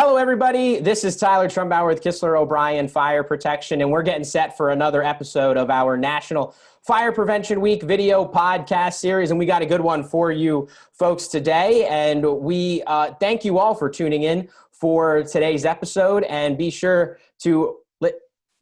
Hello, everybody. This is Tyler Trumbauer with Kistler O'Brien Fire Protection, and we're getting set for another episode of our National Fire Prevention Week video podcast series, and we got a good one for you folks today, and we thank you all for tuning in for today's episode, and be sure to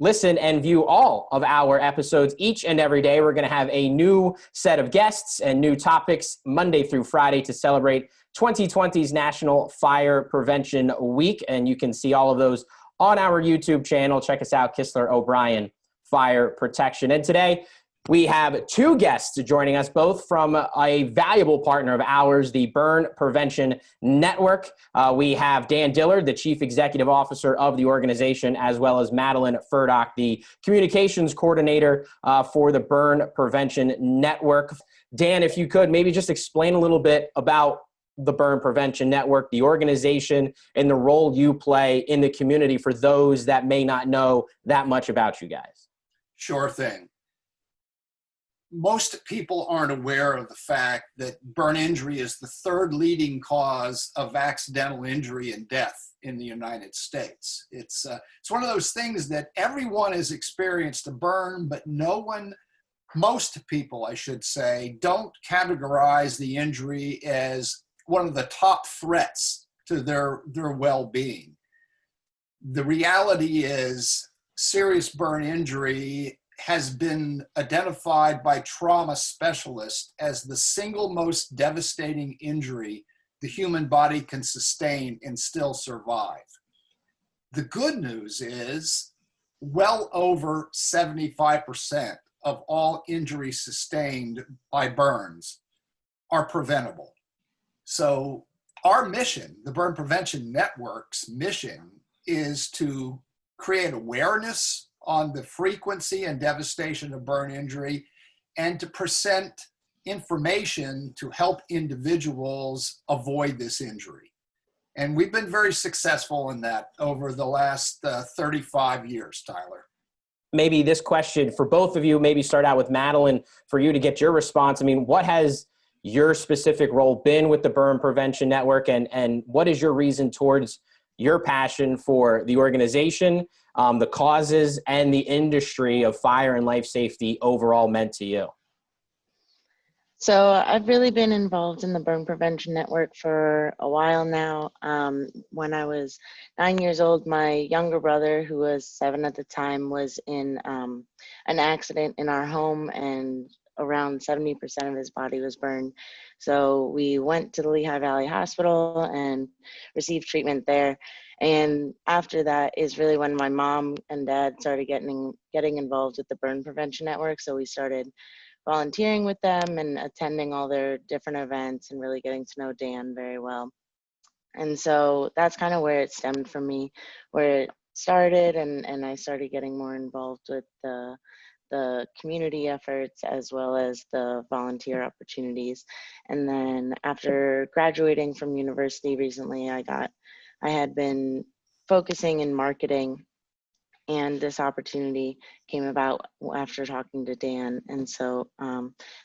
listen and view all of our episodes each and every day. We're going to have a new set of guests and new topics Monday through Friday to celebrate 2020's National Fire Prevention Week. And you can see all of those on our YouTube channel. Check us out, Kistler O'Brien Fire Protection. And today we have two guests joining us, both from a valuable partner of ours, the Burn Prevention Network. We have Dan Dillard, the Chief Executive Officer of the organization, as well as Madelyn Ferdock, the Communications Coordinator for the Burn Prevention Network. Dan, if you could, maybe just explain a little bit about the Burn Prevention Network, the organization, and the role you play in the community for those that may not know that much about you guys. Sure thing. Most people aren't aware of the fact that burn injury is the third leading cause of accidental injury and death in the United States. It's one of those things that everyone has experienced a burn, but most people, I should say, don't categorize the injury as one of the top threats to their well-being. The reality is serious burn injury has been identified by trauma specialists as the single most devastating injury the human body can sustain and still survive. The good news is well over 75% of all injuries sustained by burns are preventable. So our mission, the Burn Prevention Network's mission, is to create awareness on the frequency and devastation of burn injury, and to present information to help individuals avoid this injury. And we've been very successful in that over the last 35 years, Tyler. Maybe this question for both of you, maybe start out with Madelyn for you to get your response. I mean, what has your specific role been with the Burn Prevention Network, and what is your reason towards your passion for the organization, the causes, and the industry of fire and life safety overall meant to you? So I've really been involved in the Burn Prevention Network for a while now. When I was 9 years old, my younger brother, who was 7 at the time, was in an accident in our home, and around 70% of his body was burned. So we went to the Lehigh Valley Hospital and received treatment there. And after that is really when my mom and dad started getting involved with the Burn Prevention Network. So we started volunteering with them and attending all their different events and really getting to know Dan very well. And so that's kind of where it stemmed from me, where it started, and I started getting more involved with the community efforts as well as the volunteer opportunities. And then after graduating from university recently, I had been focusing in marketing, and this opportunity came about after talking to Dan. And so I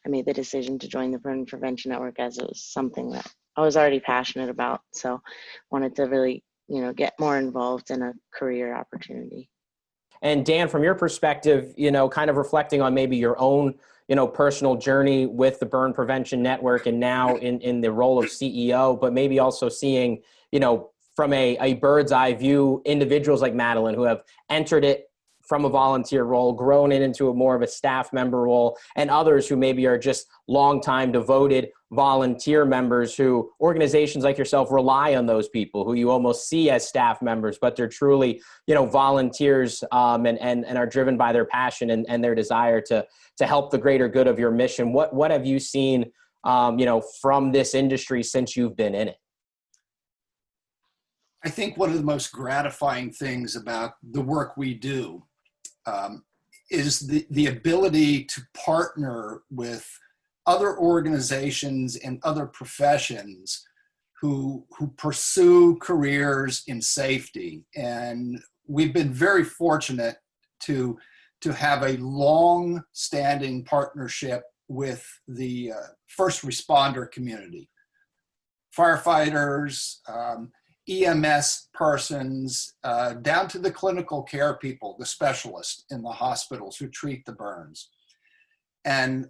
made the decision to join the Burn Prevention Network, as it was something that I was already passionate about. So wanted to really, get more involved in a career opportunity. And Dan, from your perspective, kind of reflecting on maybe your own, personal journey with the Burn Prevention Network, and now in the role of CEO, but maybe also seeing, from a bird's eye view, individuals like Madelyn who have entered it from a volunteer role, grown it into a more of a staff member role, and others who maybe are just longtime devoted volunteer members who organizations like yourself rely on those people who you almost see as staff members, but they're truly, volunteers and are driven by their passion and their desire to help the greater good of your mission. What have you seen, from this industry since you've been in it? I think one of the most gratifying things about the work we do is the ability to partner with other organizations and other professions who pursue careers in safety. And we've been very fortunate to have a long-standing partnership with the first responder community, firefighters, EMS persons, down to the clinical care people, the specialists in the hospitals who treat the burns. And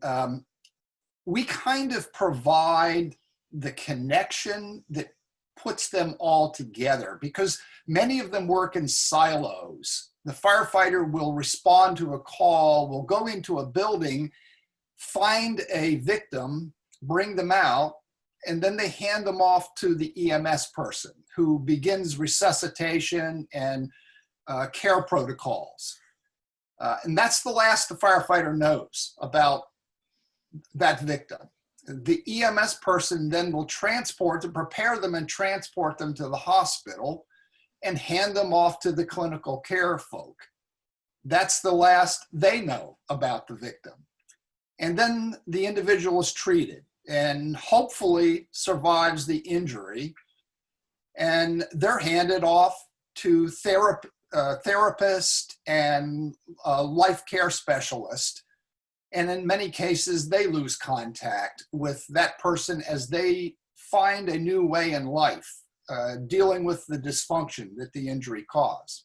we kind of provide the connection that puts them all together, because many of them work in silos. The firefighter will respond to a call, will go into a building, find a victim, bring them out, and then they hand them off to the EMS person who begins resuscitation and care protocols. And that's the last the firefighter knows about that victim. The EMS person then will prepare them and transport them to the hospital and hand them off to the clinical care folk. That's the last they know about the victim. And then the individual is treated and hopefully survives the injury, and they're handed off to therapist and life care specialist. And in many cases, they lose contact with that person as they find a new way in life, dealing with the dysfunction that the injury caused.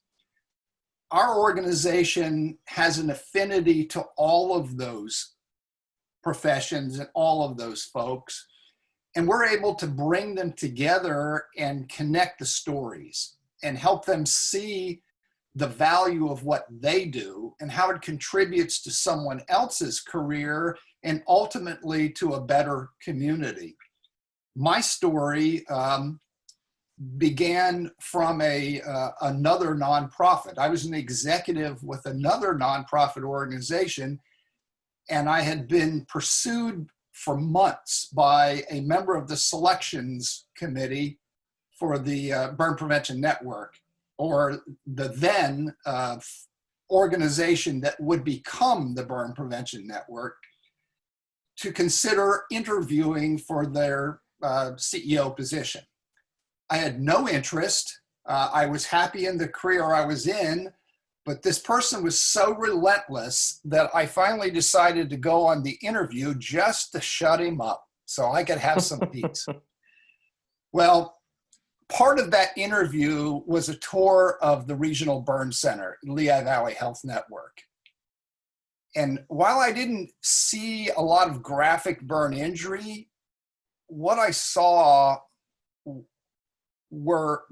Our organization has an affinity to all of those professions and all of those folks, and we're able to bring them together and connect the stories and help them see the value of what they do and how it contributes to someone else's career and ultimately to a better community. My story began from another nonprofit. I was an executive with another nonprofit organization, and I had been pursued for months by a member of the selections committee for the Burn Prevention Network, or the then organization that would become the Burn Prevention Network, to consider interviewing for their CEO position. I had no interest. I was happy in the career I was in, but this person was so relentless that I finally decided to go on the interview just to shut him up so I could have some peace. Well, part of that interview was a tour of the regional burn center, Lehigh Valley Health Network. And while I didn't see a lot of graphic burn injury, what I saw were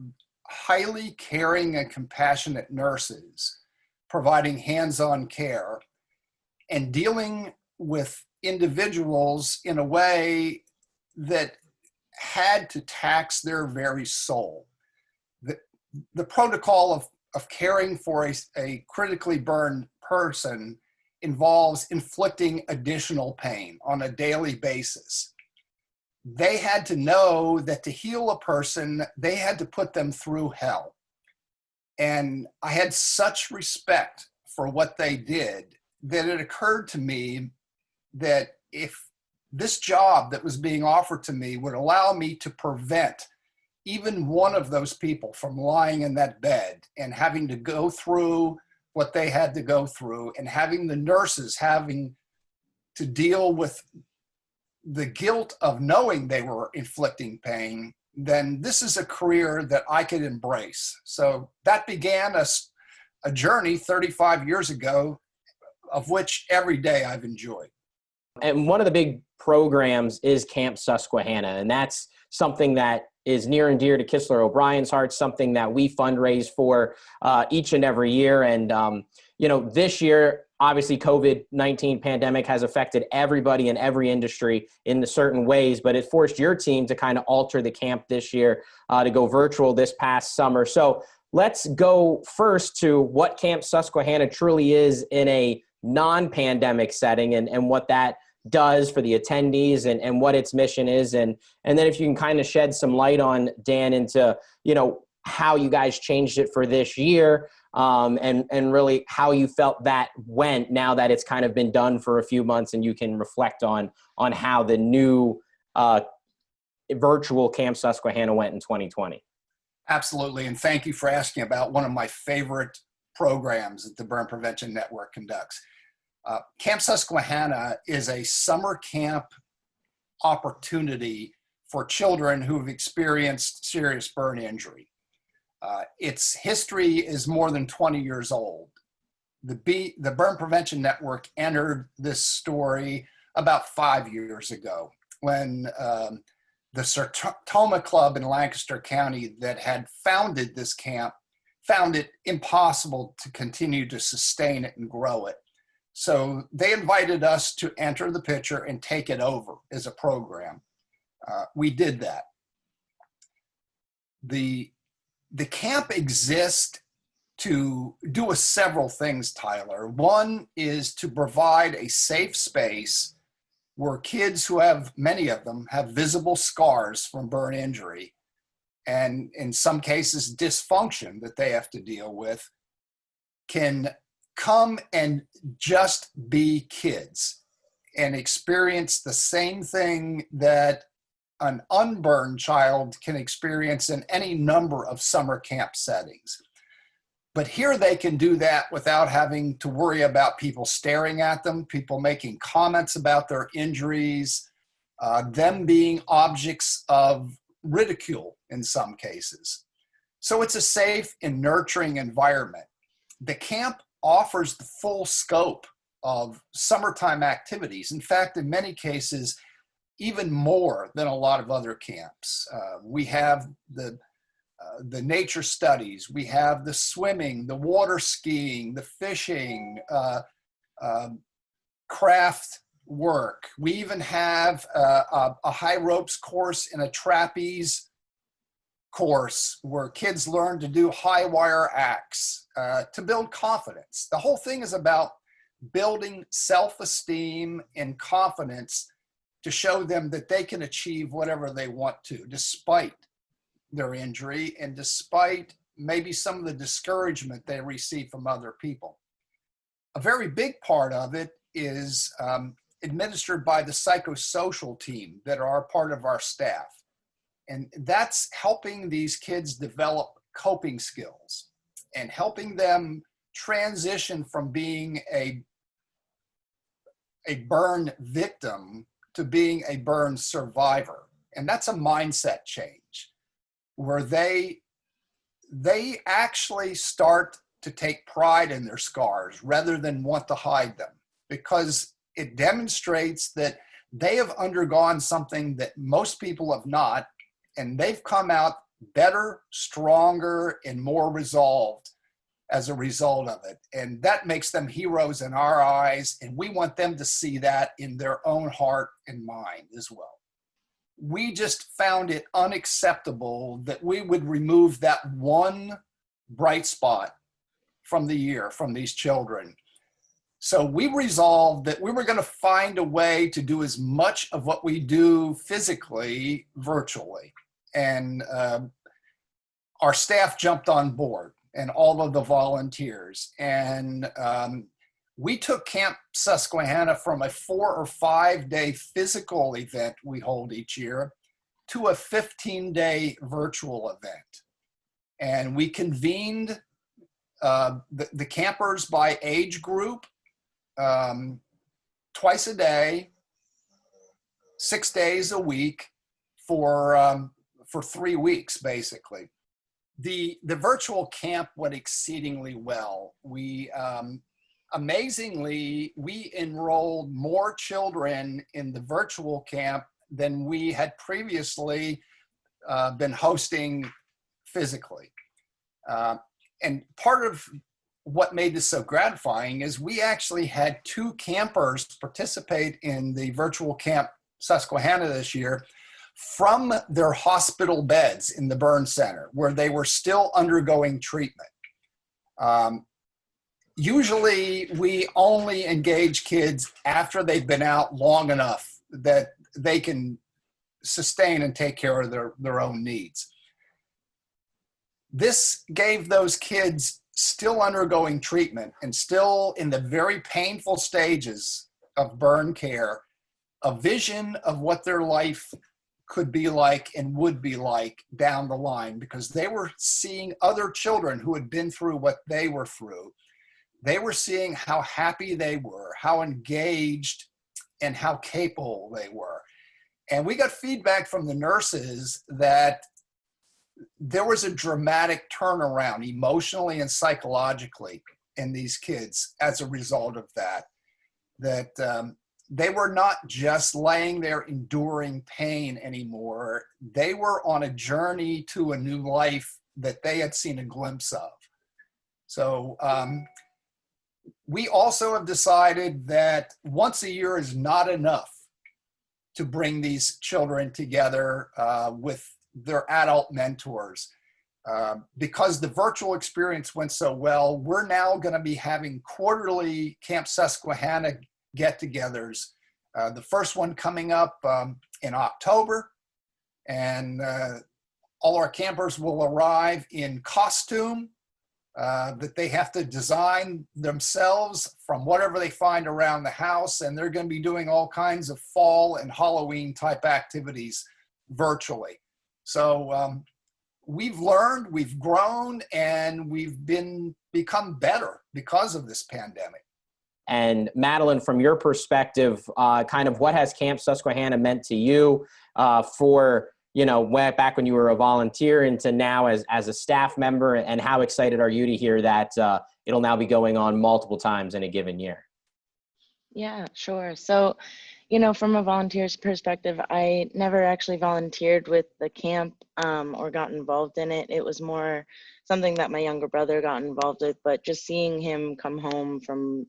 highly caring and compassionate nurses providing hands-on care and dealing with individuals in a way that had to tax their very soul. The protocol of caring for a critically burned person involves inflicting additional pain on a daily basis. They had to know that to heal a person, they had to put them through hell. And I had such respect for what they did that it occurred to me that if this job that was being offered to me would allow me to prevent even one of those people from lying in that bed and having to go through what they had to go through, and having the nurses having to deal with the guilt of knowing they were inflicting pain, then this is a career that I could embrace. So that began a journey 35 years ago, of which every day I've enjoyed. And one of the big programs is Camp Susquehanna, and that's something that is near and dear to Kistler O'Brien's heart, something that we fundraise for each and every year. And, this year, obviously, COVID-19 pandemic has affected everybody in every industry in certain ways, but it forced your team to kind of alter the camp this year to go virtual this past summer. So let's go first to what Camp Susquehanna truly is in a non-pandemic setting, and what that does for the attendees, and what its mission is. And then if you can kind of shed some light on, Dan, into, how you guys changed it for this year, and really how you felt that went now that it's kind of been done for a few months, and you can reflect on how the new virtual Camp Susquehanna went in 2020. Absolutely. And thank you for asking about one of my favorite programs that the Burn Prevention Network conducts. Camp Susquehanna is a summer camp opportunity for children who have experienced serious burn injury. Its history is more than 20 years old. The Burn Prevention Network entered this story about 5 years ago when the Sertoma Club in Lancaster County that had founded this camp found it impossible to continue to sustain it and grow it. So they invited us to enter the picture and take it over as a program. We did that. The camp exists to do several things, Tyler. One is to provide a safe space where kids who have, many of them, have visible scars from burn injury, and in some cases dysfunction that they have to deal with, can come and just be kids and experience the same thing that an unburned child can experience in any number of summer camp settings. But here they can do that without having to worry about people staring at them, people making comments about their injuries, them being objects of ridicule in some cases. So it's a safe and nurturing environment. The camp offers the full scope of summertime activities. In fact, in many cases, even more than a lot of other camps. We have the nature studies, we have the swimming, the water skiing, the fishing, craft work. We even have a high ropes course and a trapeze course where kids learn to do high wire acts to build confidence. The whole thing is about building self-esteem and confidence to show them that they can achieve whatever they want to, despite their injury and despite maybe some of the discouragement they receive from other people. A very big part of it is administered by the psychosocial team that are part of our staff. And that's helping these kids develop coping skills and helping them transition from being a burn victim to being a burn survivor. And that's a mindset change where they actually start to take pride in their scars rather than want to hide them, because it demonstrates that they have undergone something that most people have not, and they've come out better, stronger, and more resolved as a result of it. And that makes them heroes in our eyes, and we want them to see that in their own heart and mind as well. We just found it unacceptable that we would remove that one bright spot from the year from these children. So we resolved that we were going to find a way to do as much of what we do physically virtually. And our staff jumped on board, and all of the volunteers. And we took Camp Susquehanna from a 4 or 5 day physical event we hold each year to a 15-day virtual event. And we convened the campers by age group twice a day, 6 days a week for 3 weeks, basically. The virtual camp went exceedingly well. We amazingly, we enrolled more children in the virtual camp than we had previously been hosting physically. And part of what made this so gratifying is we actually had 2 campers participate in the virtual camp Susquehanna this year from their hospital beds in the burn center where they were still undergoing treatment. Usually we only engage kids after they've been out long enough that they can sustain and take care of their own needs. This gave those kids still undergoing treatment and still in the very painful stages of burn care, a vision of what their life could be like and would be like down the line, because they were seeing other children who had been through what they were through. They were seeing how happy they were, how engaged and how capable they were. And we got feedback from the nurses that there was a dramatic turnaround emotionally and psychologically in these kids as a result of that. They were not just laying there enduring pain anymore. They were on a journey to a new life that they had seen a glimpse of. So we also have decided that once a year is not enough to bring these children together with their adult mentors. Because the virtual experience went so well, we're now going to be having quarterly Camp Susquehanna get-togethers. The first one coming up in October, and all our campers will arrive in costume that they have to design themselves from whatever they find around the house, and they're going to be doing all kinds of fall and Halloween type activities virtually. So we've learned, we've grown, and we've become better because of this pandemic. And Madelyn, from your perspective, kind of what has Camp Susquehanna meant to you for, back when you were a volunteer into now as a staff member, and how excited are you to hear that it'll now be going on multiple times in a given year? Yeah, sure. So, from a volunteer's perspective, I never actually volunteered with the camp or got involved in it. It was more something that my younger brother got involved with, but just seeing him come home from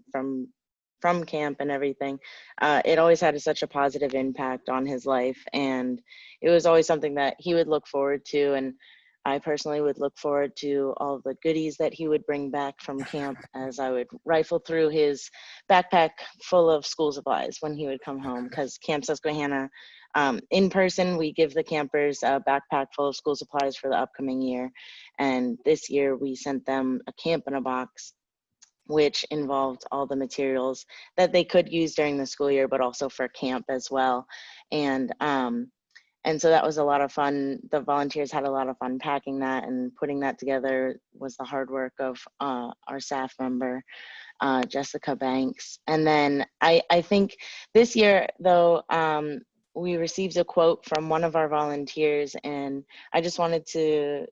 camp and everything, it always had such a positive impact on his life. And it was always something that he would look forward to. And I personally would look forward to all the goodies that he would bring back from camp as I would rifle through his backpack full of school supplies when he would come home, because Camp Susquehanna, in person, we give the campers a backpack full of school supplies for the upcoming year. And this year we sent them a camp in a box, which involved all the materials that they could use during the school year, but also for camp as well. And so that was a lot of fun. The volunteers had a lot of fun packing that, and putting that together was the hard work of our staff member, Jessica Banks. And then I think this year, though, we received a quote from one of our volunteers, and I just wanted to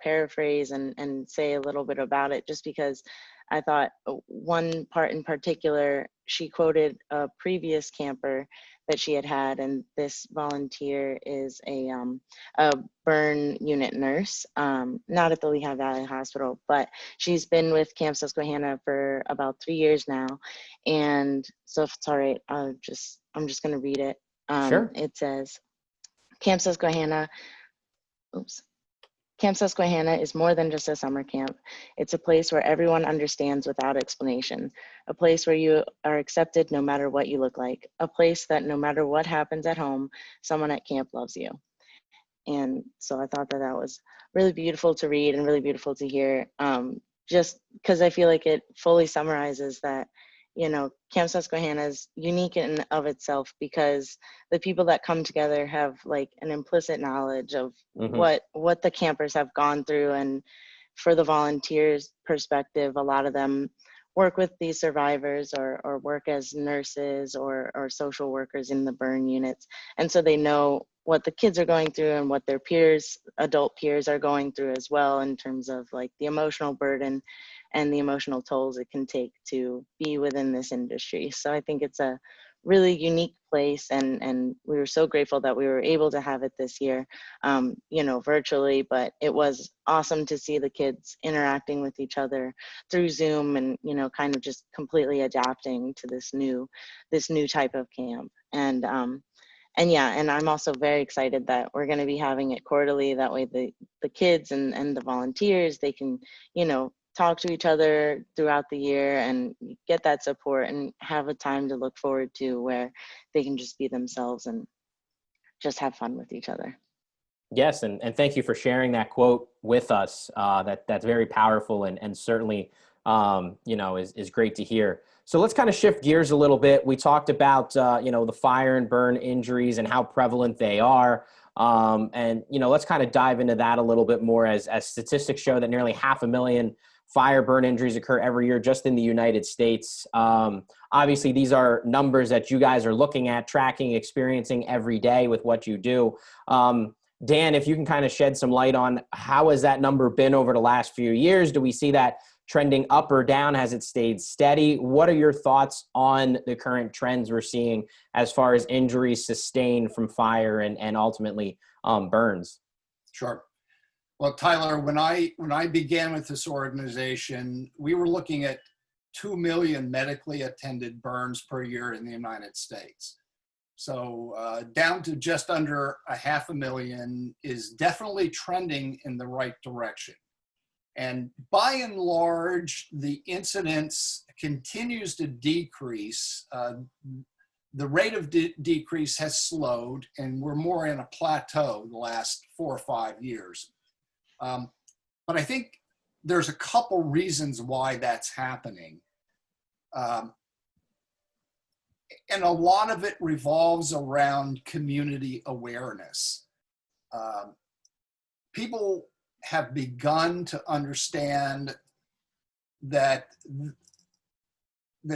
paraphrase and say a little bit about it, just because I thought one part in particular, she quoted a previous camper that she had, and this volunteer is a burn unit nurse, not at the Lehigh Valley Hospital, but she's been with Camp Susquehanna for about 3 years now. And so if it's all right, I'm just going to read it. Sure. It says, Camp Susquehanna is more than just a summer camp. It's a place where everyone understands without explanation, a place where you are accepted no matter what you look like, a place that no matter what happens at home, someone at camp loves you. And so I thought that was really beautiful to read and really beautiful to hear, just because I feel like it fully summarizes that, Camp Susquehanna is unique in of itself, because the people that come together have like an implicit knowledge of what the campers have gone through. And for the volunteers' perspective, a lot of them work with these survivors or work as nurses or social workers in the burn units. And so they know what the kids are going through and what their adult peers are going through as well, in terms of like the emotional burden and the emotional tolls it can take to be within this industry. So I think it's a really unique place, and we were so grateful that we were able to have it this year, virtually, but it was awesome to see the kids interacting with each other through Zoom and, kind of just completely adapting to this new type of camp. And I'm also very excited that we're going to be having it quarterly. That way the kids and the volunteers, they can, talk to each other throughout the year and get that support and have a time to look forward to where they can just be themselves and just have fun with each other. Yes, and thank you for sharing that quote with us. That's very powerful and certainly, is great to hear. So let's kind of shift gears a little bit. We talked about, the fire and burn injuries and how prevalent they are. Let's kind of dive into that a little bit more, as statistics show that nearly 500,000 fire burn injuries occur every year just in the United States. Obviously, these are numbers that you guys are looking at, tracking, experiencing every day with what you do. Dan, if you can kind of shed some light on how has that number been over the last few years? Do we see that trending up or down? Has it stayed steady? What are your thoughts on the current trends we're seeing as far as injuries sustained from fire and ultimately burns? Sure. Well, Tyler, when I began with this organization, we were looking at 2 million medically attended burns per year in the United States. So down to just under 500,000 is definitely trending in the right direction. And by and large, the incidence continues to decrease. The rate of decrease has slowed, and we're more in a plateau the last 4 or 5 years. But I think there's a couple reasons why that's happening. And a lot of it revolves around community awareness. People have begun to understand that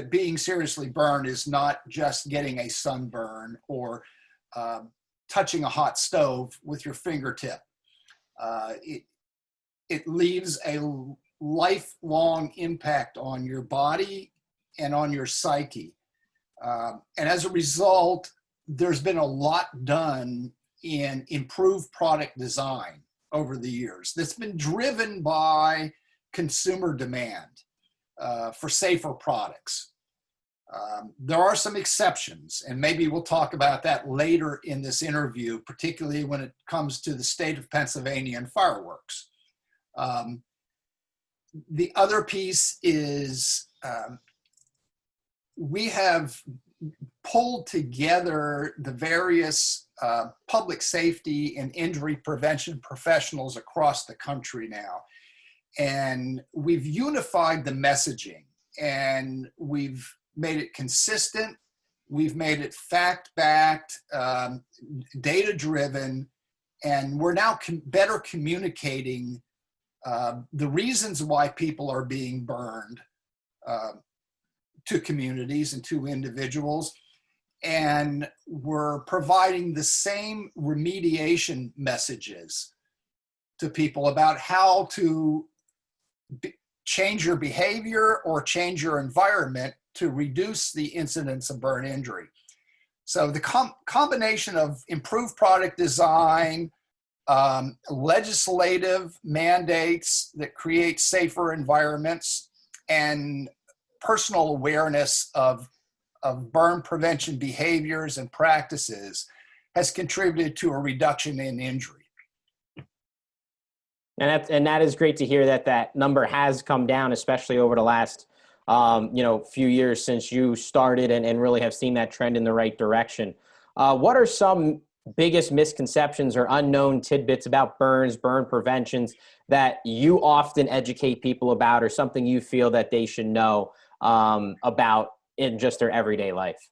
being seriously burned is not just getting a sunburn or touching a hot stove with your fingertip. It leaves a lifelong impact on your body and on your psyche. And as a result, there's been a lot done in improved product design over the years that's been driven by consumer demand for safer products. There are some exceptions, and maybe we'll talk about that later in this interview, particularly when it comes to the state of Pennsylvania and fireworks. The other piece is we have pulled together the various public safety and injury prevention professionals across the country now. And we've unified the messaging, and we've made it consistent. We've made it fact-backed, data-driven, and we're now better communicating the reasons why people are being burned to communities and to individuals. And we're providing the same remediation messages to people about how to change your behavior or change your environment to reduce the incidence of burn injury. So the combination of improved product design, legislative mandates that create safer environments, and personal awareness of burn prevention behaviors and practices has contributed to a reduction in injury. And that is great to hear that number has come down, especially over the last few years since you started and really have seen that trend in the right direction. What are some biggest misconceptions or unknown tidbits about burns, burn preventions that you often educate people about, or something you feel that they should know about in just their everyday life?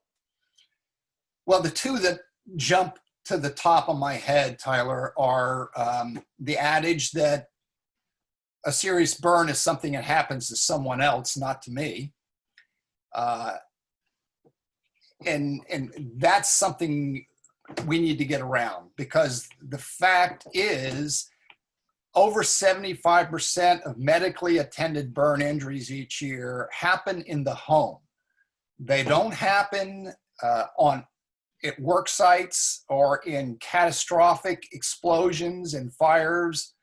Well, the two that jump to the top of my head, Tyler, are the adage that a serious burn is something that happens to someone else, not to me. And that's something we need to get around, because the fact is over 75% of medically attended burn injuries each year happen in the home. They don't happen at work sites or in catastrophic explosions and fires.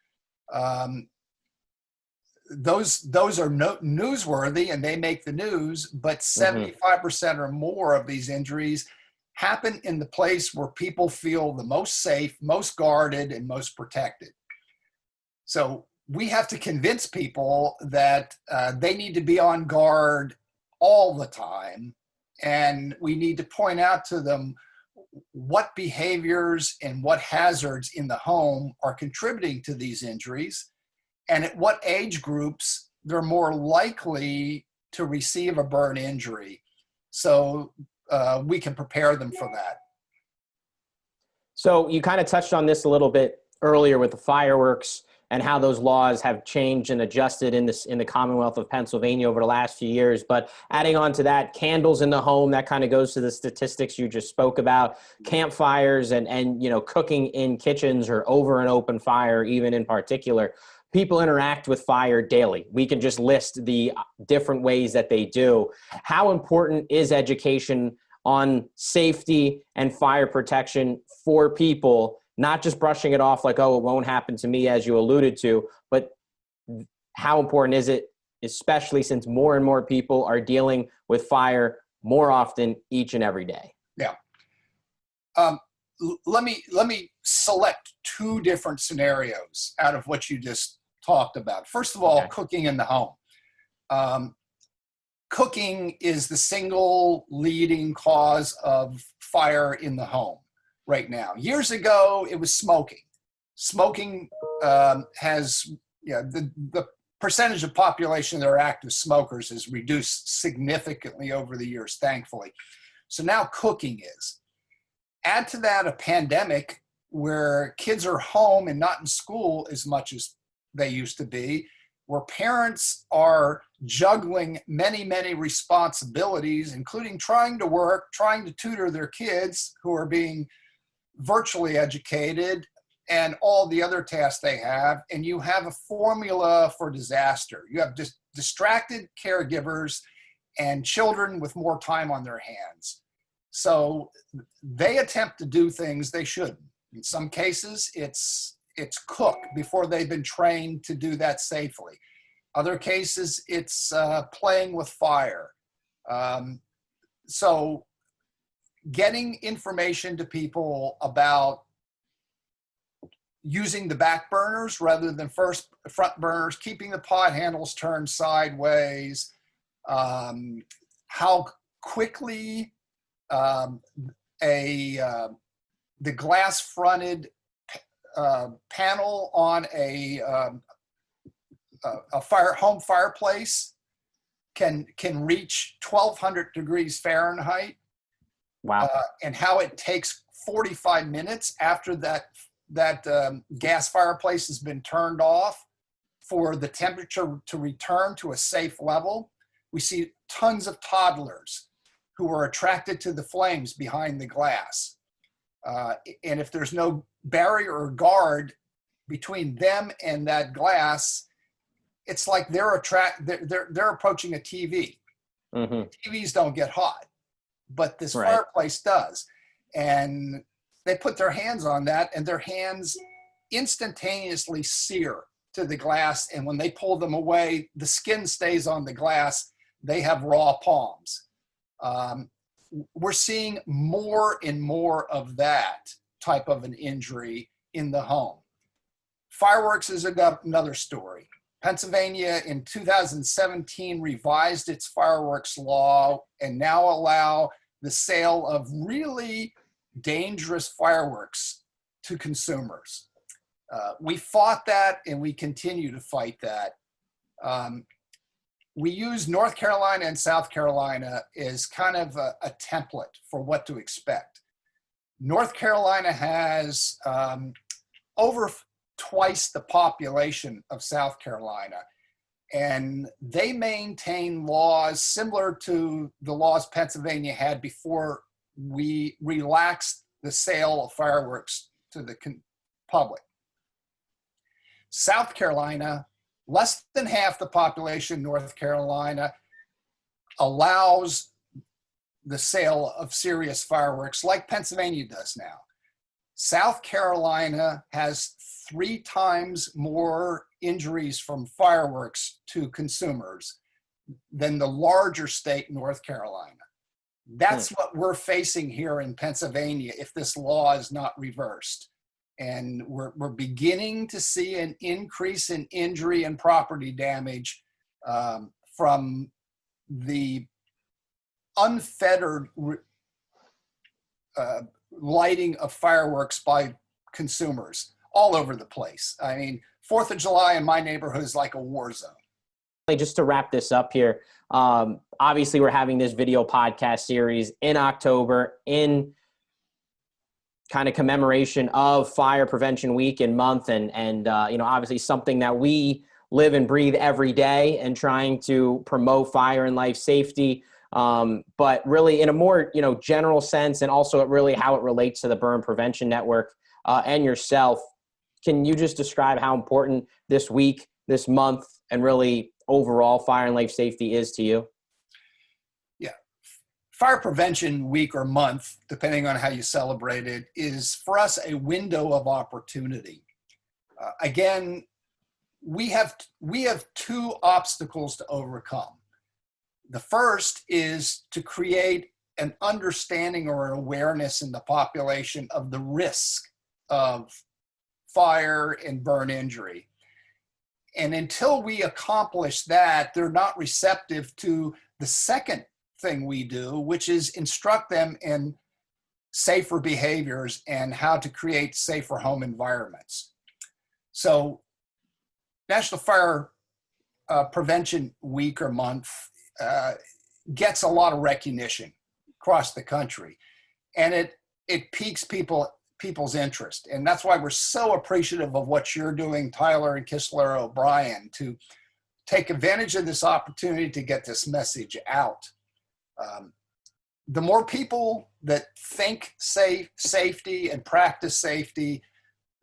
Those are newsworthy and they make the news, but 75% or more of these injuries happen in the place where people feel the most safe, most guarded, and most protected. So we have to convince people that they need to be on guard all the time, and we need to point out to them what behaviors and what hazards in the home are contributing to these injuries, and at what age groups they're more likely to receive a burn injury, so we can prepare them for that. So you kind of touched on this a little bit earlier with the fireworks. and how those laws have changed and adjusted in the Commonwealth of Pennsylvania over the last few years. But adding on to that, candles in the home, that kind of goes to the statistics you just spoke about, campfires and cooking in kitchens or over an open fire, even in particular. People interact with fire daily. We can just list the different ways that they do. How important is education on safety and fire protection for people, not just brushing it off like, oh, it won't happen to me, as you alluded to, but how important is it, especially since more and more people are dealing with fire more often each and every day? Yeah. Let me select two different scenarios out of what you just talked about. First of all, cooking in the home. Cooking is the single leading cause of fire in the home right now. Years ago, it was smoking. Smoking has, the percentage of population that are active smokers has reduced significantly over the years, thankfully. So now cooking is. Add to that a pandemic where kids are home and not in school as much as they used to be, where parents are juggling many, many responsibilities, including trying to work, trying to tutor their kids who are being virtually educated, and all the other tasks they have. And you have a formula for disaster. You have distracted caregivers and children with more time on their hands. So they attempt to do things they shouldn't. In some cases, it's cook before they've been trained to do that safely. Other cases, it's playing with fire. So getting information to people about using the back burners rather than front burners, keeping the pot handles turned sideways, how quickly the glass fronted panel on a home fireplace can reach 1,200 degrees Fahrenheit. Wow. And how it takes 45 minutes after that gas fireplace has been turned off for the temperature to return to a safe level. We see tons of toddlers who are attracted to the flames behind the glass. And if there's no barrier or guard between them and that glass, it's like they're approaching a TV. Mm-hmm. TVs don't get hot, but this fireplace does. And they put their hands on that, and their hands instantaneously sear to the glass. And when they pull them away, the skin stays on the glass. They have raw palms. We're seeing more and more of that type of an injury in the home. Fireworks is another story. Pennsylvania in 2017 revised its fireworks law and now allow the sale of really dangerous fireworks to consumers. We fought that, and we continue to fight that. We use North Carolina and South Carolina as kind of a template for what to expect. North Carolina has over twice the population of South Carolina, and they maintain laws similar to the laws Pennsylvania had before we relaxed the sale of fireworks to the public. South Carolina, less than half the population, North Carolina, allows the sale of serious fireworks like Pennsylvania does now. South Carolina has 3 times more injuries from fireworks to consumers than the larger state, North Carolina. That's what we're facing here in Pennsylvania if this law is not reversed. And we're beginning to see an increase in injury and property damage from the unfettered lighting of fireworks by consumers all over the place. I mean, 4th of July in my neighborhood is like a war zone. Just to wrap this up here, obviously we're having this video podcast series in October in kind of commemoration of Fire Prevention Week and month, and obviously something that we live and breathe every day, and trying to promote fire and life safety, but really in a more general sense, and also really how it relates to the Burn Prevention Network and yourself. Can you just describe how important this week, this month, and really overall fire and life safety is to you? Yeah. Fire Prevention Week or month, depending on how you celebrate it, is for us a window of opportunity. Again, we have two obstacles to overcome. The first is to create an understanding or an awareness in the population of the risk of fire and burn injury. And until we accomplish that, they're not receptive to the second thing we do, which is instruct them in safer behaviors and how to create safer home environments. So National Fire Prevention Week or month gets a lot of recognition across the country, and it piques people's interest. And that's why we're so appreciative of what you're doing, Tyler and Kistler O'Brien, to take advantage of this opportunity to get this message out. The more people that think safety and practice safety,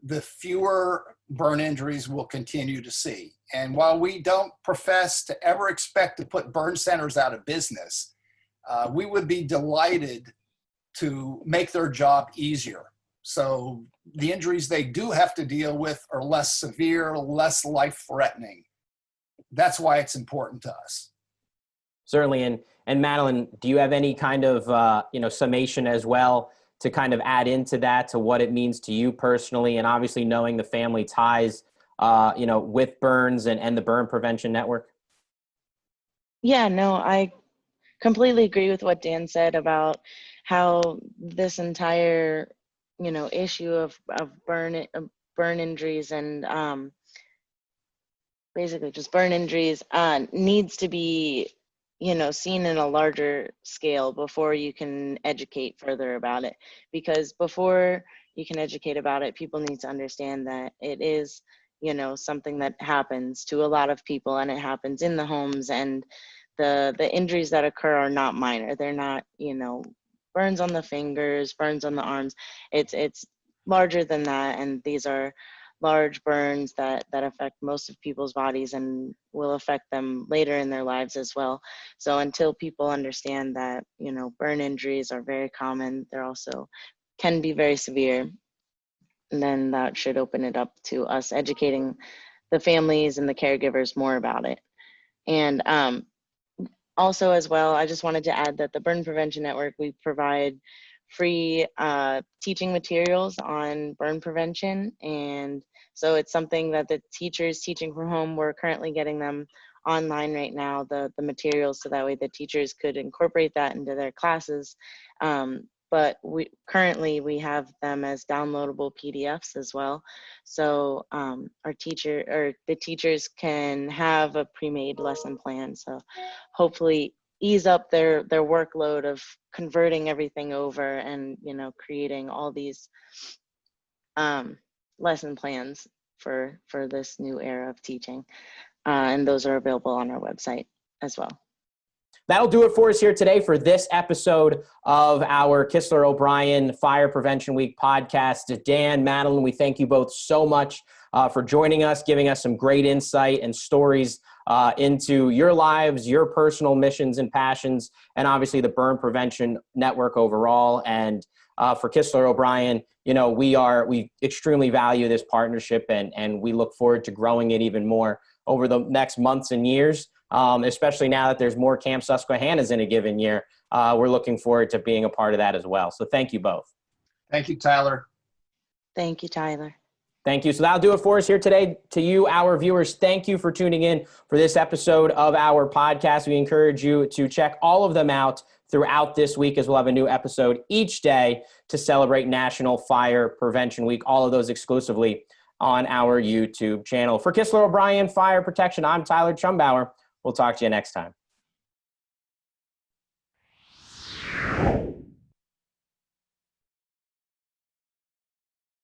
the fewer burn injuries we'll continue to see. And while we don't profess to ever expect to put burn centers out of business, we would be delighted to make their job easier. So the injuries they do have to deal with are less severe, less life-threatening. That's why it's important to us. Certainly. And Madelyn, do you have any kind of summation as well to kind of add into that, to what it means to you personally, and obviously knowing the family ties with burns and the Burn Prevention Network? Yeah, no, I completely agree with what Dan said about how this entire issue of burn injuries and basically just burn injuries needs to be seen in a larger scale before you can educate further about it. Because before you can educate about it, people need to understand that it is something that happens to a lot of people, and it happens in the homes, and the injuries that occur are not minor. They're not burns on the fingers, burns on the arms. It's larger than that, and these are large burns that affect most of people's bodies and will affect them later in their lives as well. So until people understand that burn injuries are very common, they're also can be very severe, and then that should open it up to us educating the families and the caregivers more about it. And also as well, I just wanted to add that the Burn Prevention Network, we provide free teaching materials on burn prevention. And so it's something that the teachers teaching from home, we're currently getting them online right now, the materials, so that way the teachers could incorporate that into their classes. But we have them as downloadable PDFs as well. So the teachers can have a pre-made lesson plan. So hopefully ease up their workload of converting everything over and creating all these lesson plans for this new era of teaching, and those are available on our website as well. That'll do it for us here today for this episode of our Kistler O'Brien Fire Prevention Week podcast. Dan, Madelyn, we thank you both so much for joining us, giving us some great insight and stories into your lives, your personal missions and passions, and obviously the Burn Prevention Network overall. And for Kistler O'Brien, we extremely value this partnership, and we look forward to growing it even more over the next months and years. Especially now that there's more Camp Susquehannas in a given year. We're looking forward to being a part of that as well. So thank you both. Thank you, Tyler. Thank you, Tyler. Thank you. So that'll do it for us here today. To you, our viewers, thank you for tuning in for this episode of our podcast. We encourage you to check all of them out throughout this week, as we'll have a new episode each day to celebrate National Fire Prevention Week, all of those exclusively on our YouTube channel. For Kistler O'Brien Fire Protection, I'm Tyler Trumbauer. We'll talk to you next time.